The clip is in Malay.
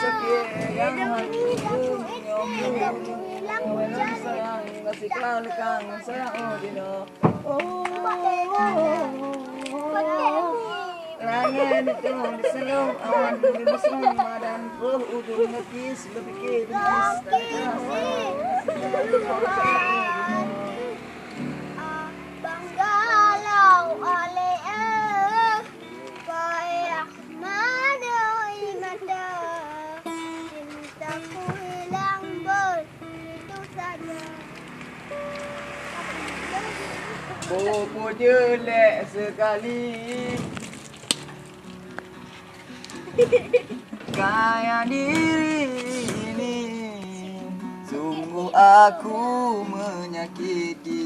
sakit yang hatiku menyokong. Walau sayang kasih kelalu kangen sayang oh dino. Langit itu diselung awan di mesra dan ujung nekis lebih kidis Banggalau aleh kayak madai mata cintaku hilang begitu saja. Bobo jelek sekali kaya diri ini, sungguh aku menyakiti.